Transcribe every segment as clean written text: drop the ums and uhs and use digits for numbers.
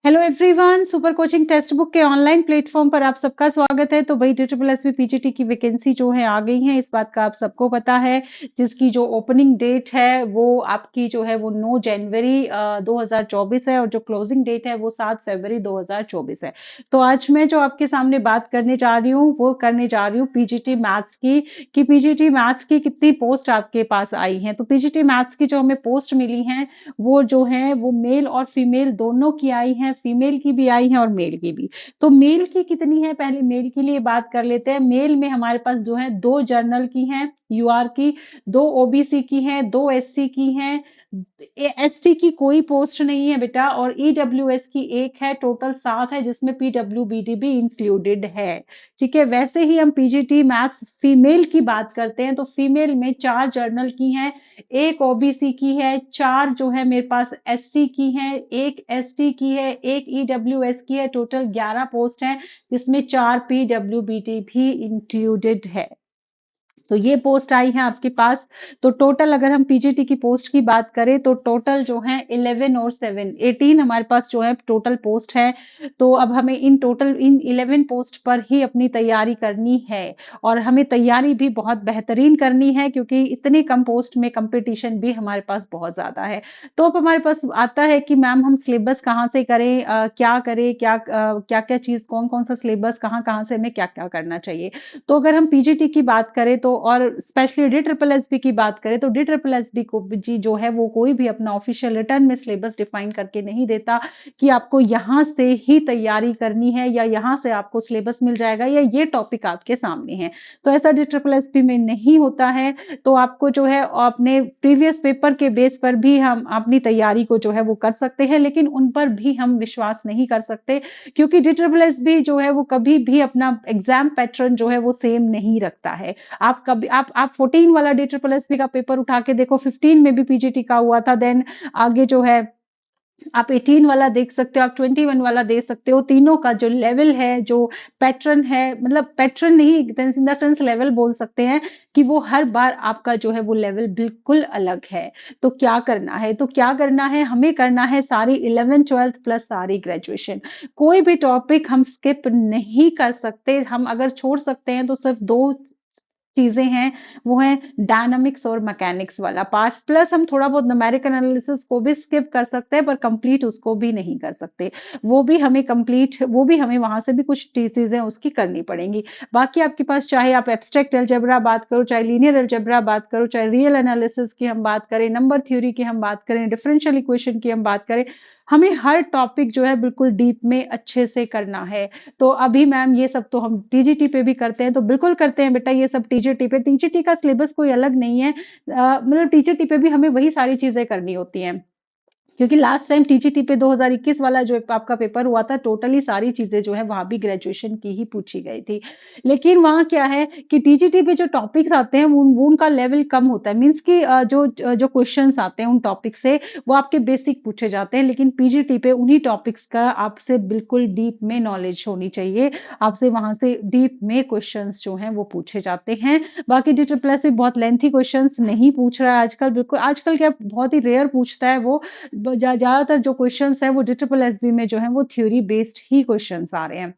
Hello everyone, super coaching text book के online platform पर आप सबका स्वागत है। तो भाई DSSB पीजीटी की वैकेंसी जो है आ गई है, इस बात का आप सबको पता है। जिसकी जो ओपनिंग डेट है वो आपकी जो है वो 9 जनवरी 2024 है और जो क्लोजिंग डेट है वो 7 फरवरी 2024 है। तो आज मैं जो आपके सामने बात करने जा रही हूँ वो करने जा रही हूँ पीजीटी मैथ्स की, कि पीजीटी मैथ्स की कितनी पोस्ट आपके पास आई हैं। तो पीजीटी मैथ्स की जो हमें पोस्ट मिली हैं वो जो है वो मेल और फीमेल दोनों की आई हैं, फीमेल की भी आई हैं और मेल की भी। तो मेल की कितनी है, पहले मेल के लिए बात कर लेते हैं। मेल में हमारे पास जो है 2 जर्नल की हैं यूआर की, 2 ओबीसी की हैं, 2 एससी की हैं, एसटी की कोई पोस्ट नहीं है बेटा, और ईडब्ल्यूएस की एक है। टोटल 7 है जिसमें पीडब्ल्यूबीडी भी इंक्लूडेड है। ठीक है, वैसे ही हम पीजीटी मैथ्स फीमेल की बात करते हैं तो फीमेल में 4 जर्नल की हैं, एक ओबीसी की है, 4 जो है मेरे पास एससी की है, एक एसटी की है, एक ईडब्ल्यूएस की है। टोटल 11 पोस्ट हैं जिसमें 4 पीडब्ल्यूबीटी भी इंक्लूडेड है। तो ये पोस्ट आई है आपके पास। तो टोटल अगर हम पीजीटी की पोस्ट की बात करें तो टोटल जो है 11 और 7 18 हमारे पास जो है टोटल पोस्ट है। तो अब हमें इन 11 पोस्ट पर ही अपनी तैयारी करनी है और हमें तैयारी भी बहुत बेहतरीन करनी है, क्योंकि इतने कम पोस्ट में कंपटीशन भी हमारे पास बहुत ज्यादा है। तो अब हमारे पास आता है कि मैम हम सिलेबस कहाँ से करें, क्या करें, क्या क्या चीज, कौन कौन सा सिलेबस, कहाँ कहाँ से हमें क्या क्या करना चाहिए। तो अगर हम पीजीटी की बात करें तो, और स्पेशली DSSB की बात करें तो DSSB को जी जो है वो कोई भी अपना ऑफिशियल रिटर्न में सिलेबस डिफाइन करके नहीं देता कि आपको यहाँ से ही तैयारी करनी है या यहाँ से आपको सिलेबस मिल जाएगा या ये टॉपिक आपके सामने है। तो ऐसा DSSB में नहीं होता है। तो आपको जो है अपने प्रीवियस पेपर के बेस पर भी हम अपनी तैयारी को जो है वो कर सकते हैं, लेकिन उन पर भी हम विश्वास नहीं कर सकते, क्योंकि DSSB जो है वो कभी भी अपना एग्जाम पैटर्न जो है वो सेम नहीं रखता है। आप कभी आप 14 वाला DSSB का पेपर उठा के देखो, 15 में भी पीजीटी का हुआ था। देन आगे जो है आप 18 वाला देख सकते हो, आप 21 वाला देख सकते हो। तीनों का जो लेवल है, जो पैटर्न है, मतलब पैटर्न नहीं इन द सेंस लेवल बोल सकते हैं, कि वो हर बार आपका जो है वो लेवल बिल्कुल अलग है। तो क्या करना है, तो क्या करना है, हमें करना है सारी 11 12 प्लस सारी ग्रेजुएशन। कोई भी टॉपिक हम स्किप नहीं कर सकते। हम अगर छोड़ सकते हैं तो सिर्फ 2 चीजें हैं, वो है डायनामिक्स और मैकेनिक्स वाला पार्ट्स, प्लस हम थोड़ा बहुत न्यूमेरिकल एनालिसिस को भी स्किप कर सकते हैं, पर कंप्लीट उसको भी नहीं कर सकते। वो भी हमें कंप्लीट, वो भी हमें वहां से भी कुछ चीजें उसकी करनी पड़ेंगी। बाकी आपके पास चाहे आप एब्स्ट्रैक्ट अलजेब्रा बात करो, चाहे लीनियर अलजेब्रा बात करो, चाहे रियल एनालिसिस की हम बात करें, नंबर थ्योरी की हम बात करें, डिफरेंशियल इक्वेशन की हम बात करें, हमें हर टॉपिक जो है बिल्कुल डीप में अच्छे से करना है। तो अभी मैम ये सब तो हम टीजीटी पे भी करते हैं, तो बिल्कुल करते हैं बेटा ये सब टीजीटी पे। टीजीटी का सिलेबस कोई अलग नहीं है, मतलब टीजीटी पे भी हमें वही सारी चीजें करनी होती हैं, क्योंकि लास्ट टाइम टीजीटी पे 2021 वाला जो आपका पेपर हुआ था, टोटली सारी चीजें जो है वहां भी ग्रेजुएशन की ही पूछी गई थी। लेकिन वहां क्या है कि टीजीटी पे जो टॉपिक्स आते हैं वो उनका लेवल कम होता है, मीन्स कि जो क्वेश्चंस आते हैं उन टॉपिक से वो आपके बेसिक पूछे जाते हैं, लेकिन पीजीटी पे उन्हीं टॉपिक्स का आपसे बिल्कुल डीप में नॉलेज होनी चाहिए। आपसे वहां से डीप में क्वेश्चन जो है वो पूछे जाते हैं। बाकी DSSB से बहुत लेंथी क्वेश्चन नहीं पूछ रहा है आजकल, बिल्कुल आजकल क्या बहुत ही रेयर पूछता है वो। ज़्यादातर जो क्वेश्चंस है वो DSSB में जो है वो थ्योरी बेस्ड ही क्वेश्चंस आ रहे हैं।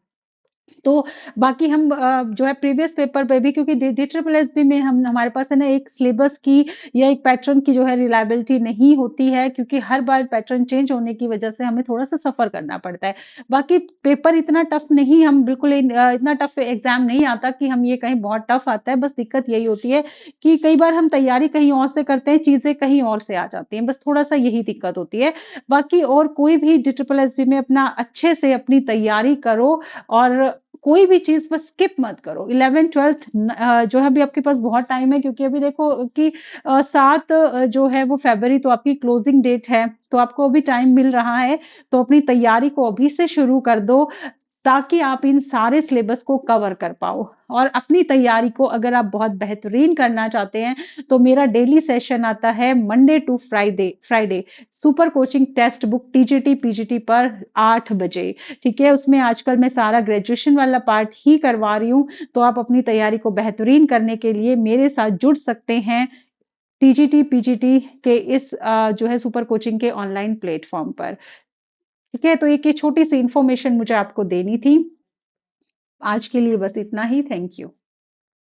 तो बाकी हम जो है प्रीवियस पेपर पे भी, क्योंकि DSSB में हम हमारे पास है ना एक सिलेबस की या एक पैटर्न की जो है रिलायबिलिटी नहीं होती है, क्योंकि हर बार पैटर्न चेंज होने की वजह से हमें थोड़ा सा सफर करना पड़ता है। बाकी पेपर इतना टफ नहीं, हम बिल्कुल इतना टफ एग्जाम नहीं आता कि हम ये कहीं बहुत टफ आता है। बस दिक्कत यही होती है कि कई बार हम तैयारी कहीं और से करते हैं, चीजें कहीं और से आ जाती हैं, बस थोड़ा सा यही दिक्कत होती है। बाकी और कोई भी DSSB में अपना अच्छे से अपनी तैयारी करो, और कोई भी चीज बस स्किप मत करो। 11 12 जो है अभी आपके पास बहुत टाइम है, क्योंकि अभी देखो कि 7 जो है वो फरवरी तो आपकी क्लोजिंग डेट है, तो आपको अभी टाइम मिल रहा है। तो अपनी तैयारी को अभी से शुरू कर दो, ताकि आप इन सारे सिलेबस को कवर कर पाओ। और अपनी तैयारी को अगर आप बहुत बेहतरीन करना चाहते हैं तो मेरा डेली सेशन आता है Monday to Friday Friday super coaching text book TGT PGT पर 8 बजे। ठीक है, उसमें आजकल मैं सारा ग्रेजुएशन वाला पार्ट ही करवा रही हूँ। तो आप अपनी तैयारी को बेहतरीन करने के लिए मेरे साथ जुड़ सकते हैं टीजीटी पीजीटी के इस जो है सुपर कोचिंग के ऑनलाइन प्लेटफॉर्म पर। ठीक है? तो एक ये छोटी-सी इन्फॉर्मेशन मुझे आपको देनी थी। आज के लिए बस इतना ही, थैंक यू।